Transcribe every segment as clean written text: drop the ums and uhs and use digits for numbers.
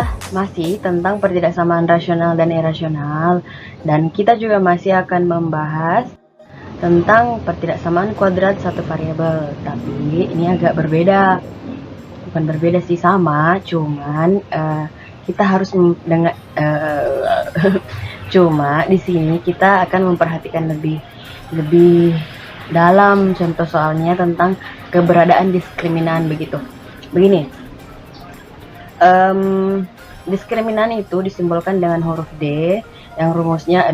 adalah masih tentang pertidaksamaan rasional dan irasional, dan kita juga masih akan membahas tentang pertidaksamaan kuadrat satu variabel. Tapi ini agak berbeda, bukan berbeda sih, sama, cuman kita harus mendengar cuma di sini kita akan memperhatikan lebih dalam contoh soalnya tentang keberadaan diskriminan begitu. Begini, diskriminan itu disimbolkan dengan huruf D yang rumusnya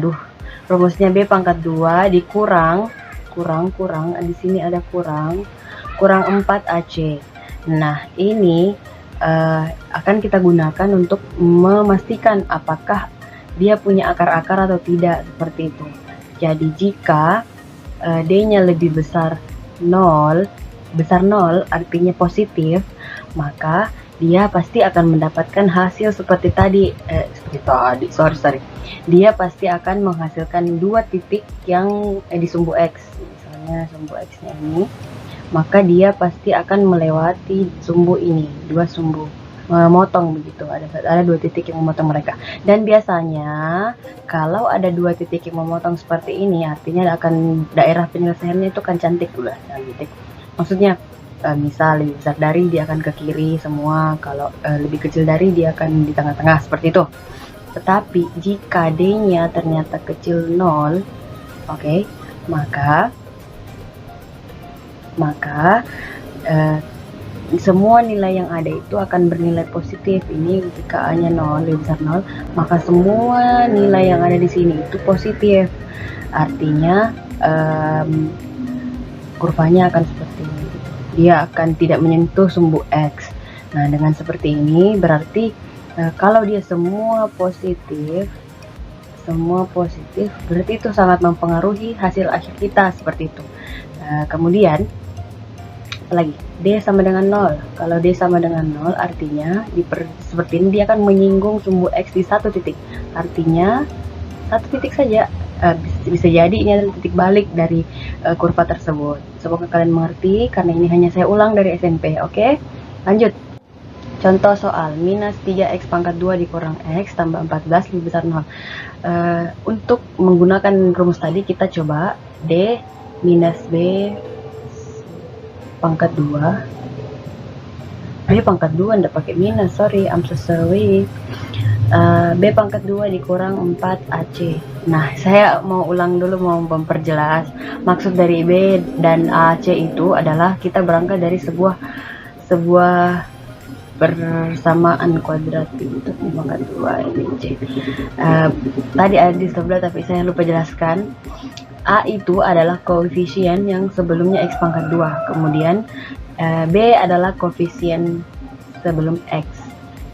B pangkat 2 dikurang di sini ada kurang 4 AC. Nah, ini akan kita gunakan untuk memastikan apakah dia punya akar-akar atau tidak, seperti itu. Jadi jika D-nya lebih besar 0 artinya positif, maka dia pasti akan mendapatkan hasil seperti tadi, dia pasti akan menghasilkan 2 titik yang di sumbu X, misalnya sumbu X-nya ini, maka dia pasti akan melewati sumbu ini, 2 sumbu memotong begitu, ada 2 titik yang memotong mereka. Dan biasanya kalau ada 2 titik yang memotong seperti ini, artinya akan daerah penyelesaiannya itu kan cantik udah, cantik. Maksudnya misal lebih besar dari dia akan ke kiri semua, kalau lebih kecil dari dia akan di tengah-tengah, seperti itu. Tetapi jika D-nya ternyata kecil 0, oke, maka semua nilai yang ada itu akan bernilai positif. Ini jika A-nya 0, lebih besar 0, maka semua nilai yang ada di sini itu positif. Artinya kurvanya akan seperti ini. Dia akan tidak menyentuh sumbu X. Nah, dengan seperti ini berarti kalau dia semua positif, berarti itu sangat mempengaruhi hasil akhir kita, seperti itu. Kemudian lagi D sama dengan 0. Kalau D sama dengan 0 artinya seperti ini dia akan menyinggung sumbu X di 1 titik. Artinya 1 titik saja. Bisa jadi ini adalah titik balik dari kurva tersebut. Semoga kalian mengerti karena ini hanya saya ulang dari SMP. Oke, lanjut. Contoh soal minus 3x pangkat 2 dikurang x tambah 14 lebih besar 0. Untuk menggunakan rumus tadi kita coba D minus B pangkat 2. B pangkat 2 ndak pakai minus, sorry, I'm so sorry. B pangkat 2 dikurang 4 AC. Nah, saya mau ulang dulu, mau memperjelas. Maksud dari B dan AC itu adalah kita berangkat dari sebuah persamaan kuadratik itu pangkat 2 ini C. Tadi ada di sebelah tapi saya lupa jelaskan. A itu adalah koefisien yang sebelumnya X pangkat 2. Kemudian B adalah koefisien sebelum X.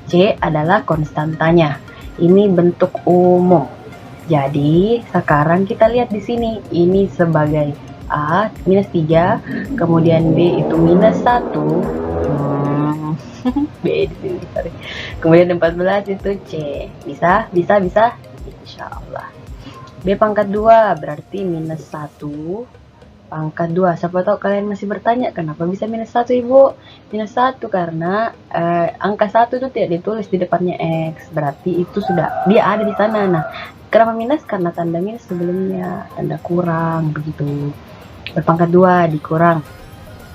C adalah konstantanya. Ini bentuk umum. Jadi sekarang kita lihat di sini. Ini sebagai A minus 3, kemudian B itu minus 1. B di sini, sorry. Kemudian 14 itu C. Bisa? Insyaallah. B pangkat 2 berarti minus 1 pangkat 2. Siapa tahu kalian masih bertanya kenapa bisa minus 1 ibu? Minus 1 karena angka 1 itu tidak ditulis di depannya X, berarti itu sudah dia ada di sana. Nah, kenapa minus? Karena tanda minus sebelumnya, tanda kurang begitu. Berpangkat 2 dikurang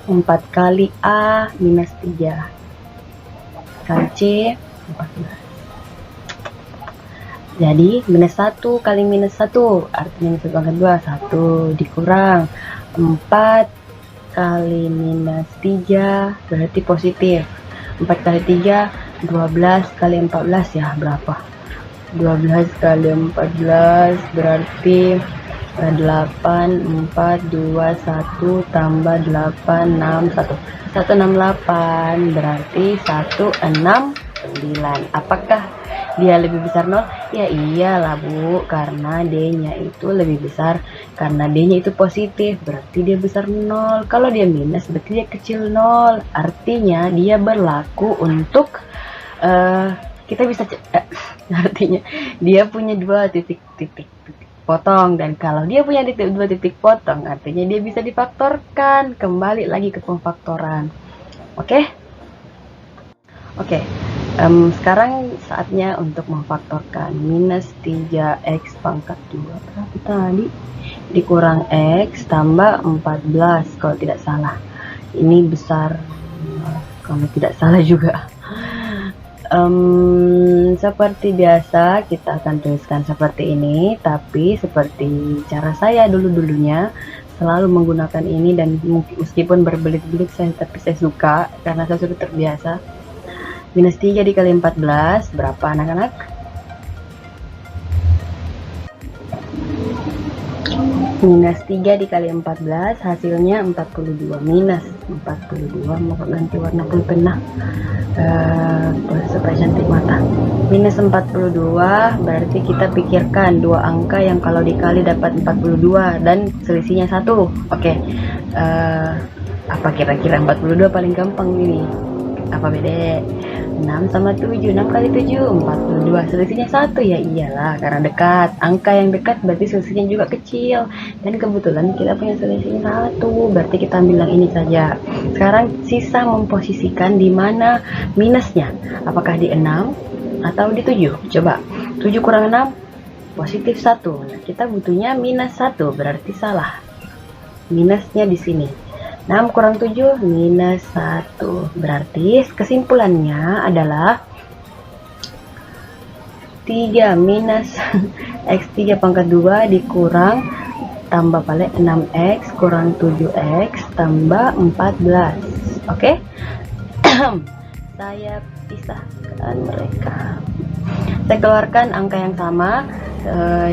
4 kali A minus 3 kali C 14. Jadi minus 1 kali minus 1 artinya minus pangkat 2, 1 dikurang 4 kali minus 3 berarti positif. 4 kali 3 12 kali 14 ya berapa? 12 kali 14 berarti 8 4 2 1 tambah 8 6 1 168 berarti 169. Apakah dia lebih besar 0? Ya iyalah Bu, karena D-nya itu lebih besar, karena D-nya itu positif, berarti dia besar 0. Kalau dia minus, berarti dia kecil 0. Artinya dia berlaku untuk kita bisa artinya dia punya 2 titik potong, dan kalau dia punya 2 titik potong, artinya dia bisa difaktorkan. Kembali lagi ke pemfaktoran. Oke. Sekarang saatnya untuk memfaktorkan. Minus 3x pangkat 2 berapa tadi? Dikurang x tambah 14 kalau tidak salah. Ini besar kalau tidak salah juga. Seperti biasa kita akan tuliskan seperti ini, tapi seperti cara saya dulunya selalu menggunakan ini, dan meskipun berbelit-belit tapi saya suka karena saya sudah terbiasa. Minus 3 dikali 14 berapa anak-anak? Minus 3 dikali 14 hasilnya 42. Minus 42, mau ganti warna pulpen supaya cantik mata. Minus 42 berarti kita pikirkan dua angka yang kalau dikali dapat 42 dan selisihnya 1. Oke. Apa kira-kira 42 paling gampang ini? Apa beda? 6 sama 7, 6 kali 7 42, selisihnya 1. Ya iyalah, karena dekat. Angka yang dekat berarti selisihnya juga kecil, dan kebetulan kita punya selisihnya 1, berarti kita ambil yang ini saja. Sekarang sisa memposisikan di mana minusnya, apakah di 6 atau di 7? Coba, 7 kurang 6 positif 1. Nah, kita butuhnya minus 1, berarti salah, minusnya di sini. 6 kurang 7 minus 1, berarti kesimpulannya adalah 3 minus x3 pangkat 2 dikurang tambah balik 6x kurang 7x tambah 14. Oke? Saya pisahkan mereka. Saya keluarkan angka yang sama.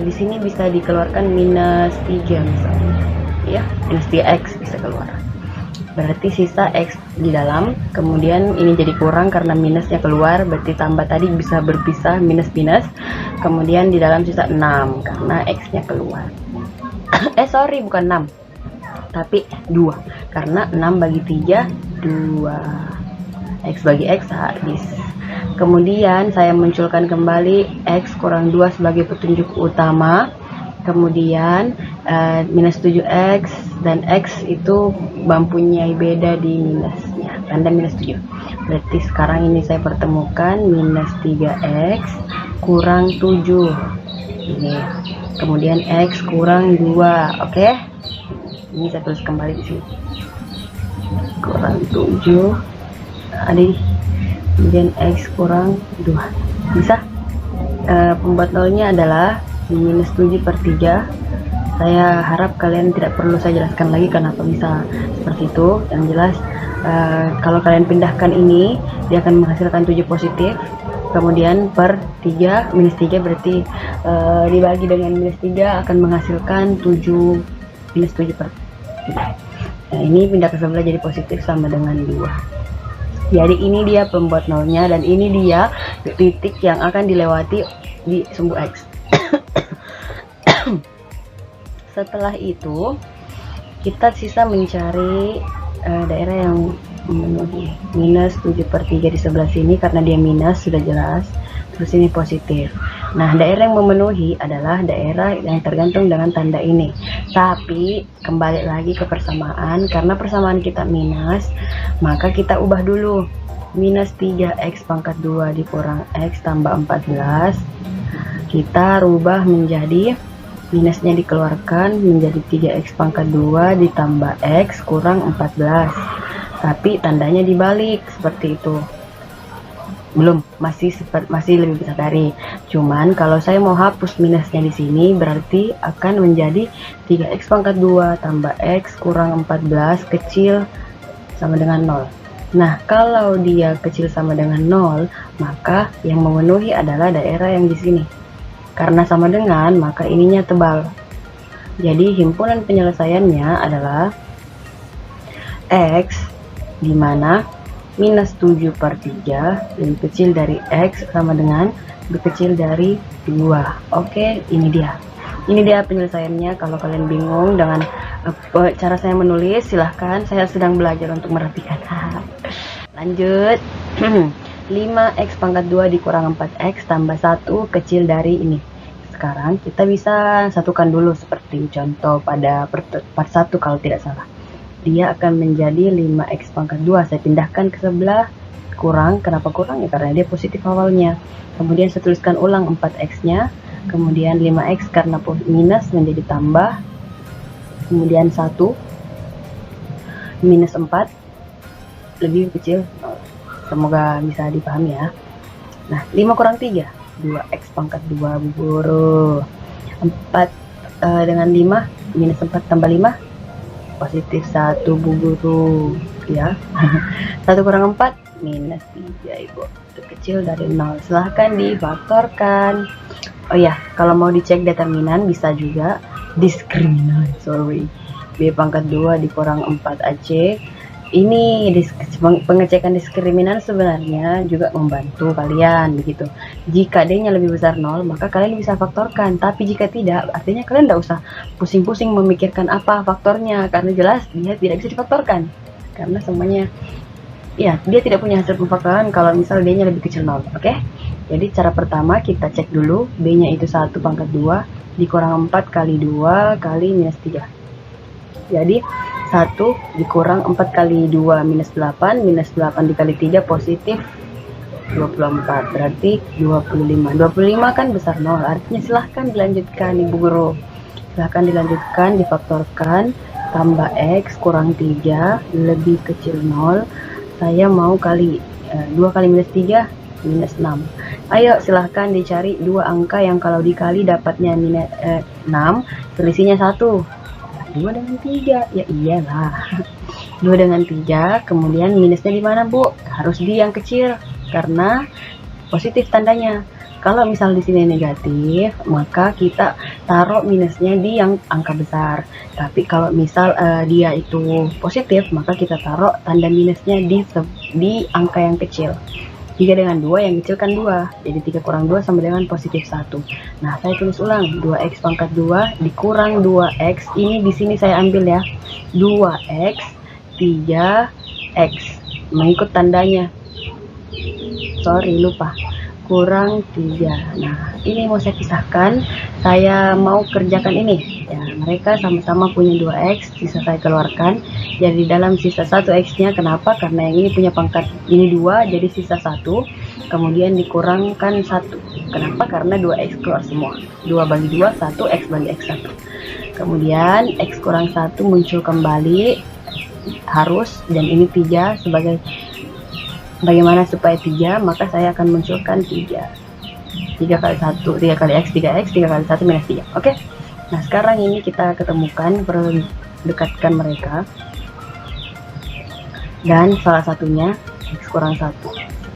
Di sini bisa dikeluarkan minus 3 misalnya, ya, minus 3x bisa keluar. Berarti sisa x di dalam, kemudian ini jadi kurang karena minusnya keluar, berarti tambah tadi bisa berpisah minus-minus, kemudian di dalam sisa 6 karena x-nya keluar. Sorry, bukan 6 tapi 2, karena 6 bagi 3 2, x bagi x habis. Kemudian saya munculkan kembali x kurang 2 sebagai petunjuk utama, kemudian minus 7x dan x itu mempunyai beda di minusnya, tanda minus 7. Berarti sekarang ini saya pertemukan minus 3x kurang 7 ini, kemudian x kurang 2. Oke, ini saya tulis kembali di sini, kurang 7 adik, kemudian x kurang 2. Bisa. Pembuat nolnya adalah minus 7 per 3. Saya harap kalian tidak perlu saya jelaskan lagi kenapa bisa seperti itu. Yang jelas, kalau kalian pindahkan ini, dia akan menghasilkan 7 positif, kemudian per 3, minus 3 berarti dibagi dengan minus 3 akan menghasilkan 7, minus 7 per 3. Nah, ini pindah ke sebelah jadi positif sama dengan 2. Jadi ini dia pembuat nolnya, dan ini dia titik yang akan dilewati di sumbu X. Setelah itu kita sisa mencari daerah yang memenuhi. Minus 7 per 3 di sebelah sini karena dia minus sudah jelas, terus ini positif. Nah, daerah yang memenuhi adalah daerah yang tergantung dengan tanda ini. Tapi kembali lagi ke persamaan, karena persamaan kita minus, maka kita ubah dulu. Minus 3x pangkat 2 dikurang x tambah 14, kita rubah menjadi minusnya dikeluarkan menjadi 3x pangkat 2 ditambah x kurang 14, tapi tandanya dibalik seperti itu. Belum, masih lebih besar dari. Cuman kalau saya mau hapus minusnya di sini, berarti akan menjadi 3x pangkat 2 tambah x kurang 14 kecil sama dengan 0. Nah, kalau dia kecil sama dengan 0, maka yang memenuhi adalah daerah yang di sini. Karena sama dengan, maka ininya tebal. Jadi himpunan penyelesaiannya adalah x, di mana minus 7 per 3 lebih kecil dari x sama dengan lebih kecil dari 2. Oke, ini dia. Ini dia penyelesaiannya. Kalau kalian bingung dengan cara saya menulis, silahkan, saya sedang belajar untuk merapikan. Lanjut. 5x pangkat 2 dikurang 4x tambah 1 kecil dari ini. Sekarang kita bisa satukan dulu seperti contoh pada part 1 kalau tidak salah. dia akan menjadi 5x pangkat 2. Saya pindahkan ke sebelah kurang. Kenapa kurang? Ya karena dia positif awalnya. Kemudian saya tuliskan ulang 4x nya, kemudian 5x karena minus menjadi tambah, kemudian 1 minus 4 lebih kecil. Semoga bisa dipahami ya. Nah, 5 kurang 3 2x pangkat 2 Bu Guru. 4 dengan 5 minus 4 tambah 5 positif 1 Bu Guru ya. 1 kurang 4 minus 3 Ibu, kecil dari 0. Silahkan difaktorkan. Oh ya, kalau mau dicek determinan bisa juga diskriminan, B pangkat 2 dikurang 4AC. Ini pengecekan diskriminan sebenarnya juga membantu kalian begitu. Jika D nya lebih besar 0, maka kalian bisa faktorkan. Tapi jika tidak, artinya kalian tidak usah pusing-pusing memikirkan apa faktornya, karena jelas dia tidak bisa difaktorkan. Karena semuanya, ya, dia tidak punya hasil pemfaktoran kalau misal D nya lebih kecil 0. Oke? Jadi cara pertama kita cek dulu, B nya itu 1 pangkat 2 dikurang 4 kali 2 kali minus 3. Jadi 1 dikurang 4 kali 2 minus 8, minus 8 dikali 3 positif 24, berarti 25. 25 kan besar 0, artinya silahkan dilanjutkan Ibu Guru. Silahkan dilanjutkan, difaktorkan, tambah X kurang 3 lebih kecil 0. Saya mau kali 2 kali minus 3 minus 6. Ayo silahkan dicari dua angka yang kalau dikali dapatnya minus 6, selisihnya 1. 2 dengan 3, ya iyalah. 2 dengan 3, kemudian minusnya di mana Bu? Harus di yang kecil, karena positif tandanya. Kalau misal di sini negatif, maka kita taruh minusnya di yang angka besar. Tapi kalau misal dia itu positif, maka kita taruh tanda minusnya di angka yang kecil. 3 dengan 2 yang kecil kan 2, jadi 3 kurang 2 sama dengan positif 1. Nah, saya tulis ulang, 2x pangkat 2 dikurang 2x, ini di sini saya ambil ya, 2x 3x, mengikut tandanya, sorry lupa, kurang 3. Nah, ini mau saya pisahkan, saya mau kerjakan ini ya, mereka sama-sama punya 2x, sisa saya keluarkan. Jadi dalam sisa 1x nya, kenapa? Karena yang ini punya pangkat ini 2, jadi sisa 1, kemudian dikurangkan 1. Kenapa? Karena 2x keluar semua, 2 bagi 2 1, x bagi x 1. Kemudian x kurang 1 muncul kembali harus, dan ini 3 sebagai bagaimana supaya 3, maka saya akan munculkan 3 kali 1, 3 kali x, 3x, 3 kali 1 minus 3. Oke? Nah, sekarang ini kita ketemukan, dekatkan mereka. Dan salah satunya x kurang 1.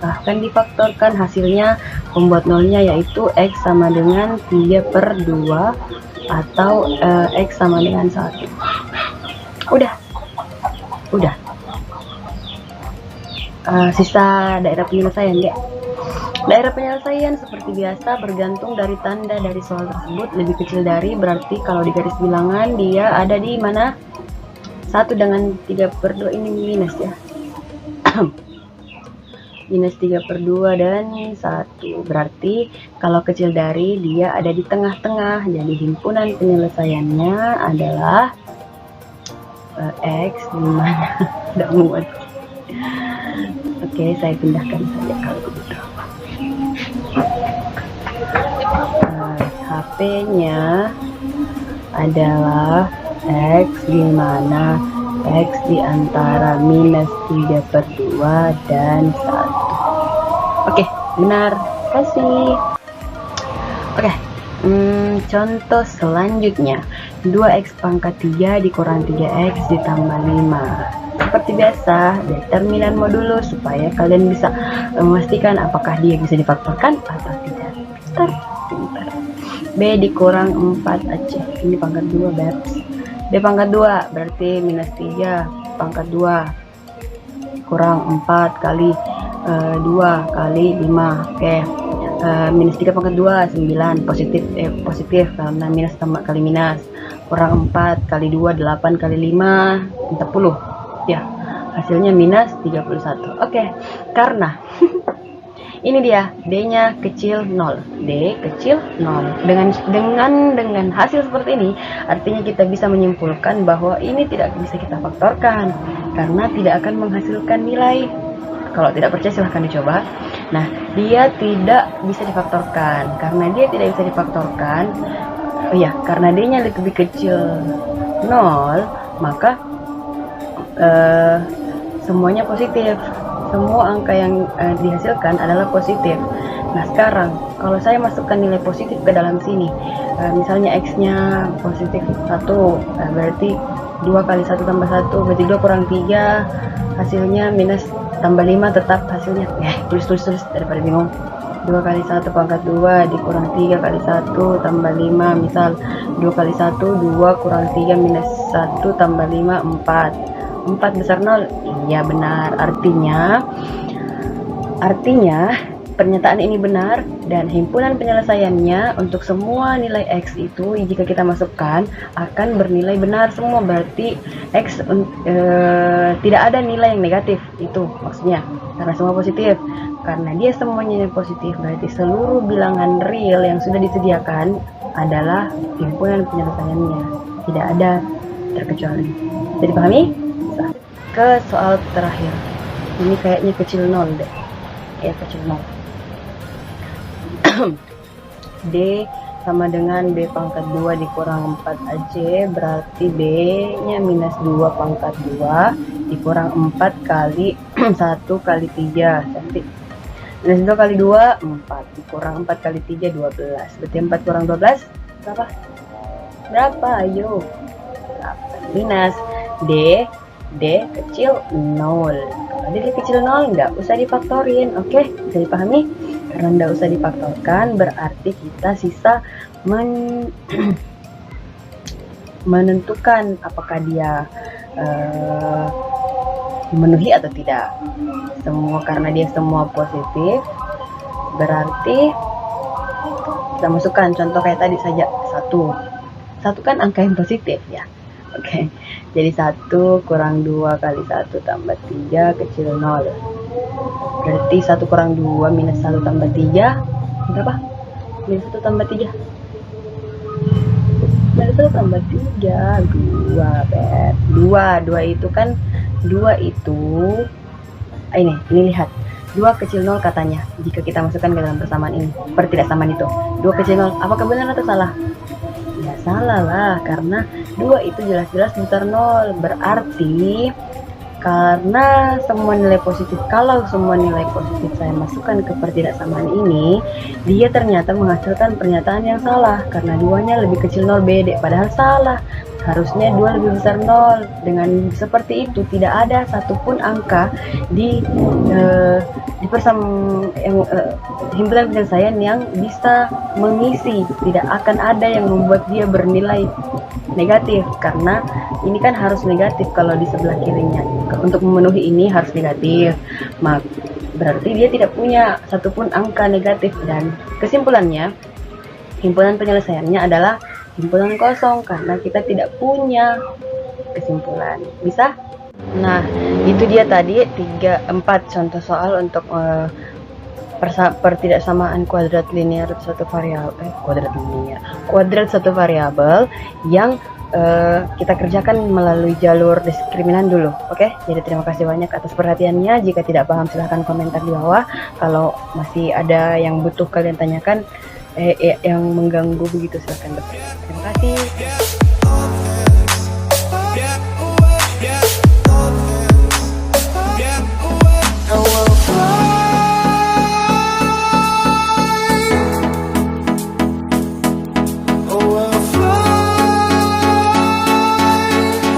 Silahkan difaktorkan, hasilnya pembuat nolnya yaitu x sama dengan 3/2 atau x sama dengan 1. Udah. Sisa daerah penyelesaian ya. Daerah penyelesaian seperti biasa bergantung dari tanda dari soal tersebut. Lebih kecil dari berarti kalau di garis bilangan dia ada di mana? 1 dengan 3/2 ini minus ya. Minus 3/2 dan 1. Berarti kalau kecil dari dia ada di tengah-tengah. Jadi himpunan penyelesaiannya adalah x dimana tidak muat. Oke, saya pindahkan saja kalau begitu. HP-nya adalah x dimana x diantara minus 3/2 dan 1. Oke, benar. Kasih. Oke, contoh selanjutnya 2x pangkat 3 dikurang 3x ditambah 5. Seperti biasa, determinan modulus supaya kalian bisa memastikan apakah dia bisa difaktorkan atau tidak. Pintar. B dikurang 4 aja. Ini pangkat 2, Babs. B pangkat 2 berarti minus 3 pangkat 2 kurang 4 kali 2 kali 5. Oke. Minus 3 pangkat 2 9, positif karena minus tambah kali minus, kurang 4 kali 2 8 kali 5 40 ya, hasilnya minus 31. Oke, karena Ini dia, D-nya kecil 0. D kecil 0. Dengan hasil seperti ini, artinya kita bisa menyimpulkan bahwa ini tidak bisa kita faktorkan karena tidak akan menghasilkan nilai. Kalau tidak percaya silahkan dicoba. Nah, dia tidak bisa difaktorkan. Karena dia tidak bisa difaktorkan, karena D-nya lebih kecil 0, maka semuanya positif. Semua angka yang dihasilkan adalah positif. Nah, sekarang kalau saya masukkan nilai positif ke dalam sini, misalnya X-nya positif 1, berarti 2 kali 1 tambah 1 berarti 2 kurang 3, hasilnya minus tambah 5, tetap hasilnya tulis daripada bingung. 2 kali 1 pangkat 2 dikurang 3 kali 1 tambah 5, misal 2 kali 1 2 kurang 3 minus 1 tambah 5 4 besar 0. Iya benar, artinya pernyataan ini benar dan himpunan penyelesaiannya untuk semua nilai X itu jika kita masukkan akan bernilai benar semua. Berarti X tidak ada nilai yang negatif, itu maksudnya, karena semua positif. Karena dia semuanya yang positif, berarti seluruh bilangan real yang sudah disediakan adalah himpunan penyelesaiannya, tidak ada terkecuali. Bisa dipahami? Ke soal terakhir, ini kayaknya kecil 0 deh, kecil 0. D sama dengan B pangkat 2 dikurang 4 AJ, berarti B nya minus 2 pangkat 2 dikurang 4 kali 1 kali 3, cantik. Minus 2 kali 2 4 dikurang 4 kali 3 12, berarti 4 kurang 12 berapa? Ayo, minus D kecil 0. Kalau D kecil 0 nggak usah difaktorin, oke? Bisa dipahami? Karena nggak usah difaktorkan berarti kita sisa menentukan apakah dia memenuhi atau tidak. Karena dia semua positif, berarti kita masukkan contoh kayak tadi saja, 1 kan angka yang positif ya. Oke, jadi 1 kurang 2 kali 1 tambah 3 kecil 0. Berarti 1 kurang 2 minus 1 tambah 3 berapa? Minus 1 tambah 3 minus 1 tambah 3 2 itu kan 2 itu ini lihat, 2 kecil 0 katanya jika kita masukkan ke dalam persamaan ini, pertidaksamaan itu 2 kecil 0, apakah benar atau salah? Ya salah lah, karena 2 itu jelas-jelas besar 0. Berarti karena semua nilai positif, kalau semua nilai positif saya masukkan ke pertidaksamaan ini, dia ternyata menghasilkan pernyataan yang salah karena 2-nya lebih kecil 0 BD, padahal salah. Harusnya 2 lebih besar 0. Dengan seperti itu tidak ada satupun angka di himpunan penyelesaian yang bisa mengisi, tidak akan ada yang membuat dia bernilai negatif, karena ini kan harus negatif kalau di sebelah kirinya. Untuk memenuhi ini harus negatif, berarti dia tidak punya satupun angka negatif, dan kesimpulannya himpunan penyelesaiannya adalah himpunan kosong karena kita tidak punya kesimpulan. Bisa? Nah, itu dia tadi 4 contoh soal untuk pertidaksamaan kuadrat linear satu variabel, kuadrat satu variabel yang kita kerjakan melalui jalur diskriminan dulu. Oke, jadi terima kasih banyak atas perhatiannya. Jika tidak paham silahkan komentar di bawah. Kalau masih ada yang butuh kalian tanyakan, yang mengganggu begitu silahkan bertanya. Terima kasih.